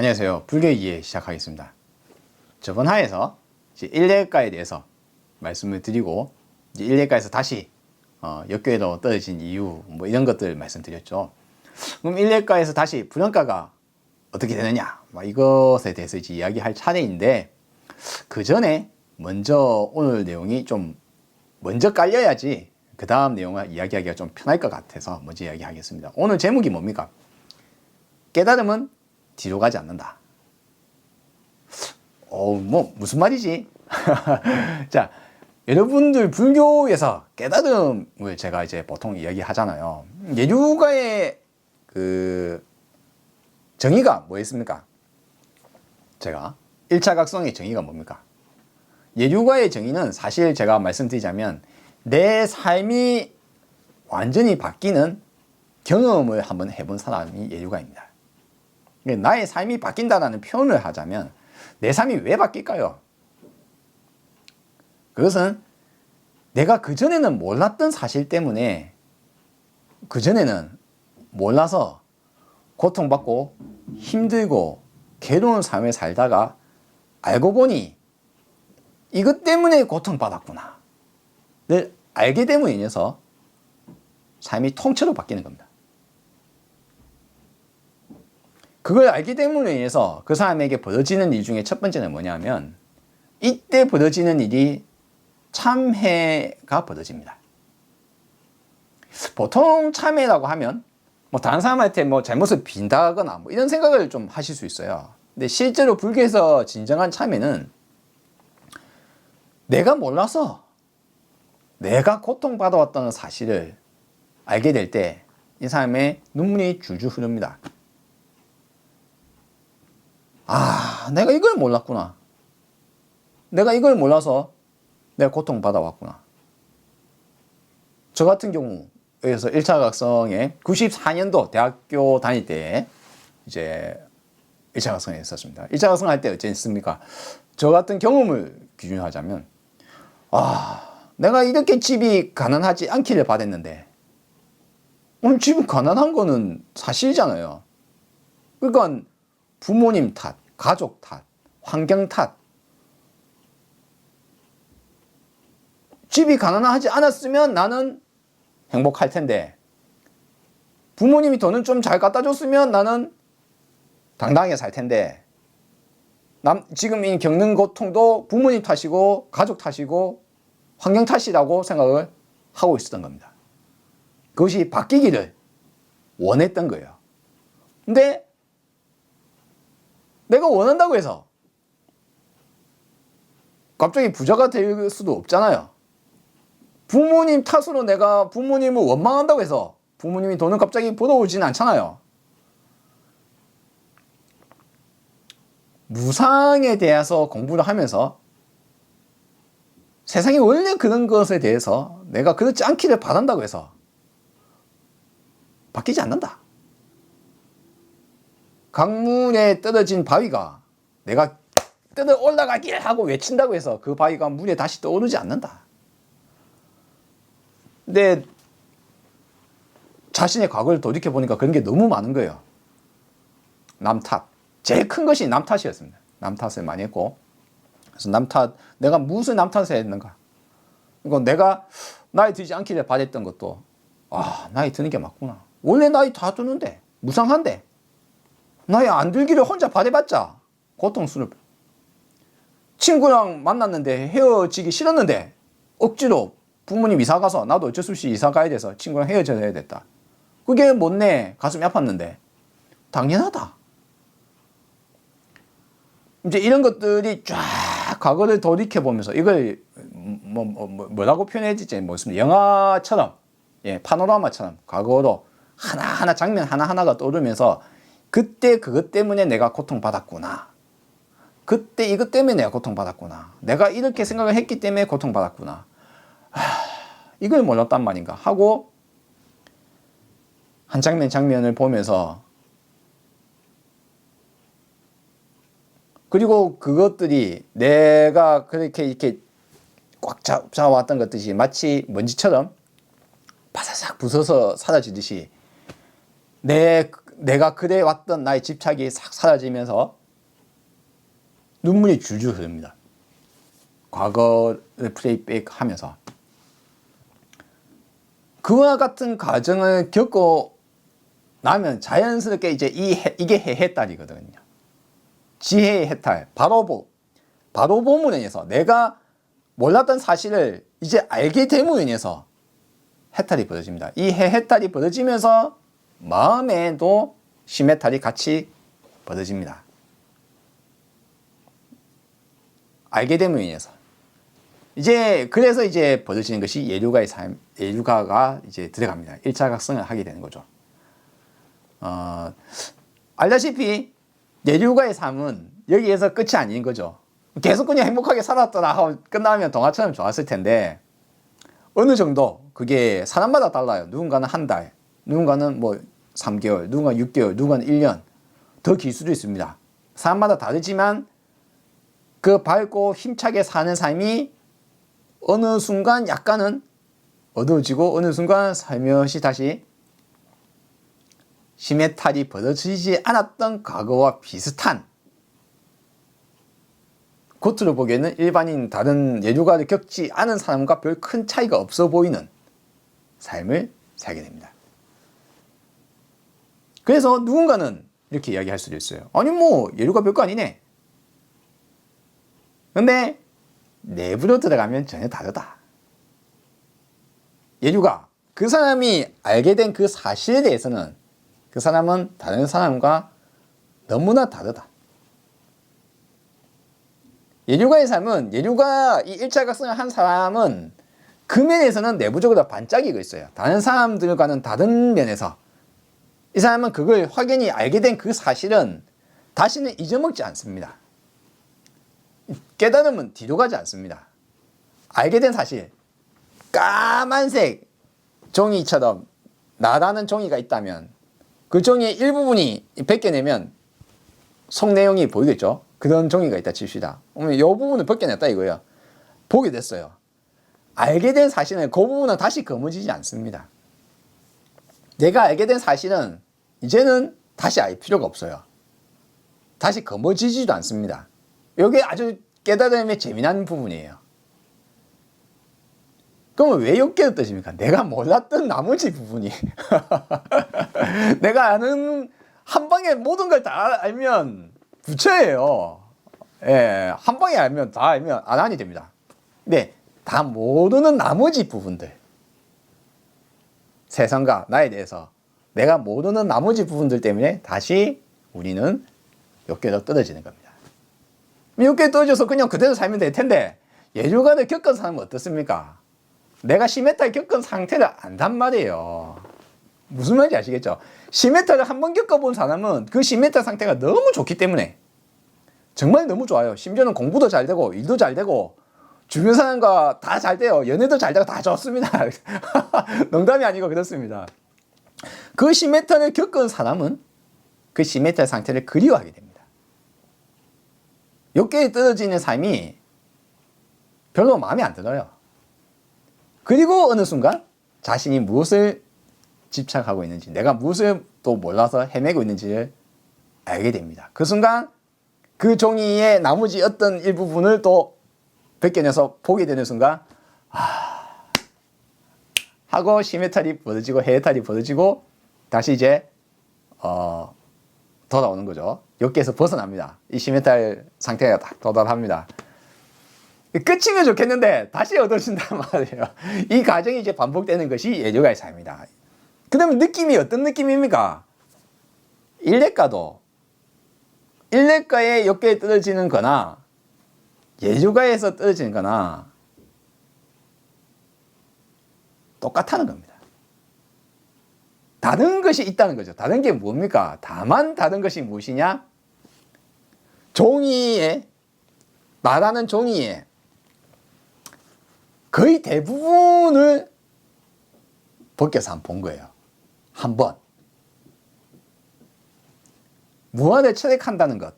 안녕하세요. 불교 이해 시작하겠습니다. 저번 화에서 이제 일례가에 대해서 말씀을 드리고 이제 일례가에서 다시 역교회로 떨어진 이유 뭐 이런 것들 말씀드렸죠. 그럼 일례가에서 다시 불연가가 어떻게 되느냐 이것에 대해서 이제 이야기할 차례인데, 그 전에 먼저 오늘 내용이 좀 먼저 깔려야지 그 다음 내용을 이야기하기가 좀 편할 것 같아서 먼저 이야기하겠습니다. 오늘 제목이 뭡니까? 깨달음은 뒤로 가지 않는다. 무슨 말이지? 자, 여러분들 불교에서 깨달음을 제가 이제 보통 이야기하잖아요. 예류가의 그 정의가 뭐였습니까? 제가 1차 각성의 정의가 뭡니까? 예류가의 정의는 사실 제가 말씀드리자면 내 삶이 완전히 바뀌는 경험을 한번 해본 사람이 예류가입니다. 나의 삶이 바뀐다는 표현을 하자면 내 삶이 왜 바뀔까요? 그것은 내가 그전에는 몰랐던 사실 때문에, 그전에는 몰라서 고통받고 힘들고 괴로운 삶을 살다가 알고 보니 이것 때문에 고통받았구나 를 알게 됨으로 인해서 삶이 통째로 바뀌는 겁니다. 그걸 알게 됨으로 인해서 그 사람에게 벌어지는 일 중에 첫 번째는 뭐냐면, 이때 벌어지는 일이 참회가 벌어집니다. 보통 참회라고 하면 다른 사람한테 잘못을 빈다거나 이런 생각을 좀 하실 수 있어요. 근데 실제로 불교에서 진정한 참회는 내가 몰라서 내가 고통받아왔다는 사실을 알게 될 때 이 사람의 눈물이 줄줄 흐릅니다. 내가 이걸 몰랐구나. 내가 이걸 몰라서 내가 고통받아왔구나. 저 같은 경우에서 1차 각성에 94년도 대학교 다닐 때 이제 1차 각성에 했었습니다. 1차 각성 할 때 어땠습니까? 저 같은 경험을 기준으로 하자면, 내가 이렇게 집이 가난하지 않기를 바랬는데, 집이 가난한 거는 사실이잖아요. 그러니까 부모님 탓, 가족 탓, 환경 탓. 집이 가난하지 않았으면 나는 행복할 텐데, 부모님이 돈을 좀 잘 갖다 줬으면 나는 당당하게 살 텐데, 지금 이 겪는 고통도 부모님 탓이고 가족 탓이고 환경 탓이라고 생각을 하고 있었던 겁니다. 그것이 바뀌기를 원했던 거예요. 근데 내가 원한다고 해서 갑자기 부자가 될 수도 없잖아요. 부모님 탓으로 내가 부모님을 원망한다고 해서 부모님이 돈을 갑자기 벌어오지는 않잖아요. 무상에 대해서 공부를 하면서 세상이 원래 그런 것에 대해서 내가 그렇지 않기를 바란다고 해서 바뀌지 않는다. 강물에 떨어진 바위가 내가 떠들 올라가길 하고 외친다고 해서 그 바위가 물에 다시 떠오르지 않는다. 근데 자신의 과거를 돌이켜보니까 그런 게 너무 많은 거예요. 남 탓. 제일 큰 것이 남 탓이었습니다. 남 탓을 많이 했고, 그래서 내가 무슨 남 탓을 했는가. 이거 내가 나이 들지 않기를 바랬던 것도, 나이 드는 게 맞구나. 원래 나이 다 드는데, 무상한데, 나이 안 들기를 혼자 바래봤자 고통스럽고, 친구랑 만났는데 헤어지기 싫었는데 억지로 부모님 이사 가서 나도 어쩔 수 없이 이사 가야 돼서 친구랑 헤어져야 됐다. 그게 못내 가슴이 아팠는데 당연하다. 이제 이런 것들이 쫙 과거를 돌이켜보면서 이걸 뭐라고 표현해야 될지 모르겠습니다. 영화처럼, 파노라마처럼 과거로 하나하나 장면 하나하나가 떠오르면서 그때 그것 때문에 내가 고통받았구나. 그때 이것 때문에 내가 고통받았구나. 내가 이렇게 생각을 했기 때문에 고통받았구나. 이걸 몰랐단 말인가 하고 한 장면을 보면서, 그리고 그것들이 내가 그렇게 이렇게 꽉 잡아왔던 것들이 마치 먼지처럼 바사삭 부서서 사라지듯이 내 내가 그래 왔던 나의 집착이 싹 사라지면서 눈물이 줄줄 흐릅니다. 과거를 플레이백 하면서. 그와 같은 과정을 겪고 나면 자연스럽게 이제 이게 해해탈이거든요. 지혜의 해탈. 바로 봄으로 인해서 내가 몰랐던 사실을 이제 알게 됨으로 인해서 해탈이 벌어집니다. 이 해탈이 벌어지면서 마음에도 심해탈이 같이 벌어집니다. 알게 됨으로 인해서. 그래서 이제 벌어지는 것이 예류가의 삶, 예류가가 이제 들어갑니다. 1차 각성을 하게 되는 거죠. 알다시피 예류가의 삶은 여기에서 끝이 아닌 거죠. 계속 그냥 행복하게 살았더라 하고 끝나면 동화처럼 좋았을 텐데, 어느 정도 그게 사람마다 달라요. 누군가는 한 달, 누군가는 뭐 3개월, 누군가는 6개월, 누군가는 1년, 더 길 수도 있습니다. 사람마다 다르지만 그 밝고 힘차게 사는 삶이 어느 순간 약간은 어두워지고 어느 순간 살며시 다시 심해탈이 벌어지지 않았던 과거와 비슷한, 겉으로 보기에는 일반인 다른 예류가를 겪지 않은 사람과 별 큰 차이가 없어 보이는 삶을 살게 됩니다. 그래서 누군가는 이렇게 이야기할 수도 있어요. 아니 뭐 예류가 별거 아니네. 근데 내부로 들어가면 전혀 다르다. 예류가, 그 사람이 알게 된 그 사실에 대해서는 그 사람은 다른 사람과 너무나 다르다. 예류가의 삶은, 예류가 이 1차 각성을 한 사람은 그 면에서는 내부적으로 반짝이고 있어요. 다른 사람들과는 다른 면에서 이 사람은 그걸 확연히 알게 된 그 사실은 다시는 잊어먹지 않습니다. 깨달음은 뒤로 가지 않습니다. 알게 된 사실, 까만색 종이처럼 나라는 종이가 있다면 그 종이의 일부분이 벗겨내면 속 내용이 보이겠죠. 그런 종이가 있다 칩시다. 이 부분을 벗겨냈다 이거예요. 보게 됐어요. 알게 된 사실은 그 부분은 다시 검어지지 않습니다. 내가 알게 된 사실은 이제는 다시 알 필요가 없어요. 다시 검어지지도 않습니다. 이게 아주 깨달음의 재미난 부분이에요. 그러면 왜 욕계를 떠십니까? 내가 몰랐던 나머지 부분이. 내가 아는, 한 방에 모든 걸 다 알면 부처예요. 예, 한 방에 알면, 다 알면 아난이 됩니다. 근데 다 모르는 나머지 부분들, 세상과 나에 대해서 내가 모르는 나머지 부분들 때문에 다시 우리는 욕계로 떨어지는 겁니다. 욕계에 떨어져서 그냥 그대로 살면 될 텐데, 예류가를 겪은 사람은 어떻습니까? 내가 심해탈 겪은 상태를 안단 말이에요. 무슨 말인지 아시겠죠? 심해탈을 한번 겪어본 사람은 그 심해탈 상태가 너무 좋기 때문에, 정말 너무 좋아요. 심지어는 공부도 잘 되고 일도 잘 되고 주변 사람과 다 잘 돼요. 연애도 잘 되고 다 좋습니다. 농담이 아니고 그렇습니다. 그 심해탈을 겪은 사람은 그 심해탈 상태를 그리워하게 됩니다. 욕계에 떨어지는 삶이 별로 마음에 안 들어요. 그리고 어느 순간 자신이 무엇을 집착하고 있는지, 내가 무엇을 또 몰라서 헤매고 있는지를 알게 됩니다. 그 순간 그 종이의 나머지 어떤 일부분을 또 벗겨내서 보게 되는 순간, 하고 심해탈이 벌어지고 해해탈이 벌어지고 다시 이제 돌아오는 거죠. 욕계에서 벗어납니다. 이 심해탈 상태가 딱 도달합니다. 끝이면 좋겠는데 다시 얻어진단 말이에요. 이 과정이 이제 반복되는 것이 예류가의 삶이다. 그러면 느낌이 어떤 느낌입니까? 일렉가의 욕계에 떨어지는 거나 예류가에서 떨어지는 거나 똑같다는 겁니다. 다른 것이 있다는 거죠. 다른 게 뭡니까? 다만 다른 것이 무엇이냐? 종이에, 말하는 종이에 거의 대부분을 벗겨서 한번 본 거예요. 한 번. 무한을 철회한다는 것,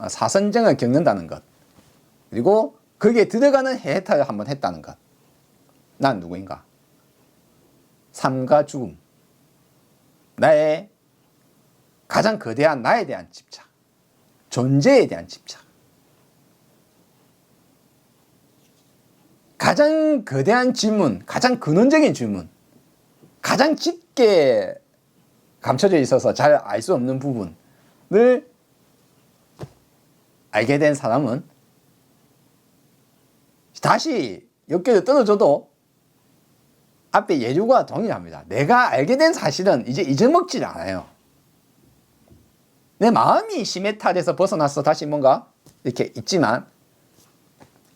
사선정을 겪는다는 것, 그리고 거기에 들어가는 해탈을 한번 했다는 것. 난 누구인가? 삶과 죽음, 나의 가장 거대한 나에 대한 집착, 존재에 대한 집착, 가장 거대한 질문, 가장 근원적인 질문, 가장 깊게 감춰져 있어서 잘 알 수 없는 부분을 알게 된 사람은 다시 엮여져 떨어져도 앞에 예류가 동일합니다. 내가 알게 된 사실은 이제 잊어먹질 않아요. 내 마음이 시메탈에서 벗어나서 다시 뭔가 이렇게 있지만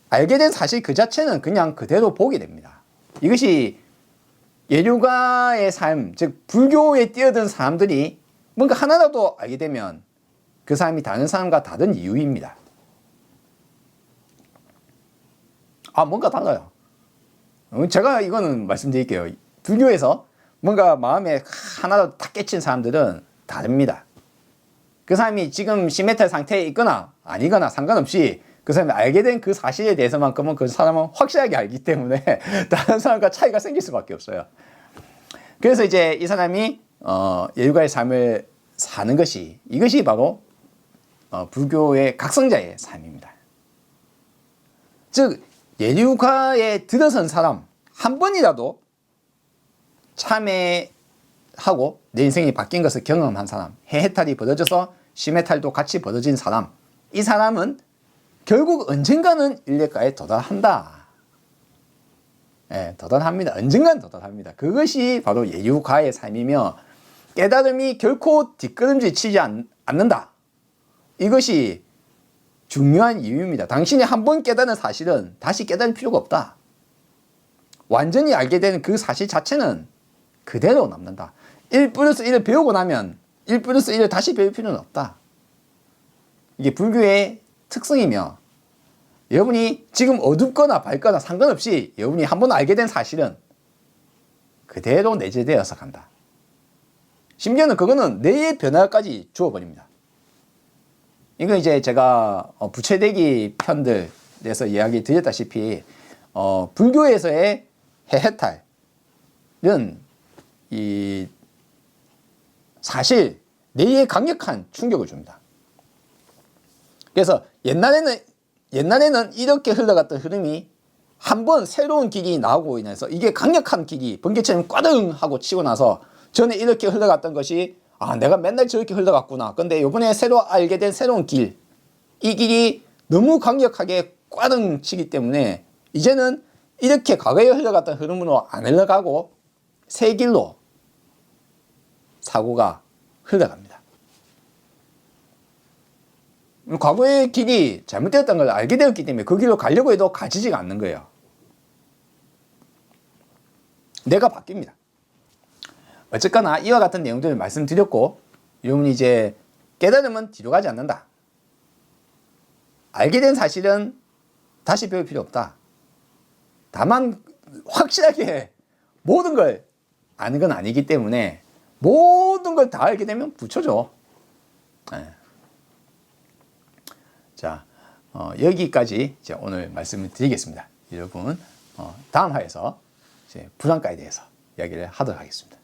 알게 된 사실 그 자체는 그냥 그대로 보게 됩니다. 이것이 예류가의 삶, 즉 불교에 뛰어든 사람들이 뭔가 하나라도 알게 되면 그 사람이 다른 사람과 다른 이유입니다. 뭔가 달라요. 제가 이거는 말씀드릴게요. 불교에서 뭔가 마음에 하나라도 딱 깨친 사람들은 다릅니다. 그 사람이 지금 시메탈 상태에 있거나 아니거나 상관없이 그 사람이 알게 된 그 사실에 대해서만큼은 그 사람은 확실하게 알기 때문에 다른 사람과 차이가 생길 수밖에 없어요. 그래서 이제 이 사람이 예류가의 삶을 사는 것이 이것이 바로 불교의 각성자의 삶입니다. 즉 예류가에 들어선 사람 한 번이라도 참회하고 내 인생이 바뀐 것을 경험한 사람, 해해탈이 벌어져서 시메탈도 같이 벌어진 사람, 이 사람은 결국 언젠가는 일례가에 도달한다. 도달합니다. 언젠가는 도달합니다. 그것이 바로 예류가의 삶이며 깨달음이 결코 뒷걸음질 치지 않는다. 이것이 중요한 이유입니다. 당신이 한 번 깨달은 사실은 다시 깨달을 필요가 없다. 완전히 알게 되는 그 사실 자체는 그대로 남는다. 1 플러스 1을 배우고 나면 1 플러스 1을 다시 배울 필요는 없다. 이게 불교의 특성이며 여러분이 지금 어둡거나 밝거나 상관없이 여러분이 한 번 알게 된 사실은 그대로 내재되어서 간다. 심지어는 그거는 뇌의 변화까지 주어버립니다. 이거 이제 제가 부채대기 편들에서 이야기 드렸다시피 불교에서의 해해탈은 이 사실 뇌에 강력한 충격을 줍니다. 그래서 옛날에는 이렇게 흘러갔던 흐름이 한번 새로운 길이 나오고 인해서 이게 강력한 길이 번개처럼 꽈등 하고 치고 나서 전에 이렇게 흘러갔던 것이 내가 맨날 저렇게 흘러갔구나. 근데 이번에 새로 알게 된 새로운 길, 이 길이 너무 강력하게 꽈등 치기 때문에 이제는 이렇게 과거에 흘러갔던 흐름으로 안 흘러가고 새 길로 사고가 흘러갑니다. 과거의 길이 잘못되었던 걸 알게 되었기 때문에 그 길로 가려고 해도 가지지가 않는 거예요. 내가 바뀝니다. 어쨌거나 이와 같은 내용들을 말씀드렸고 여러분이 이제 깨달음은 뒤로 가지 않는다. 알게 된 사실은 다시 배울 필요 없다. 다만 확실하게 모든 걸 아는 건 아니기 때문에 모든 걸 다 알게 되면 붙여줘. 자, 여기까지 이제 오늘 말씀을 드리겠습니다. 여러분, 다음 화에서 이제 불안가에 대해서 이야기를 하도록 하겠습니다.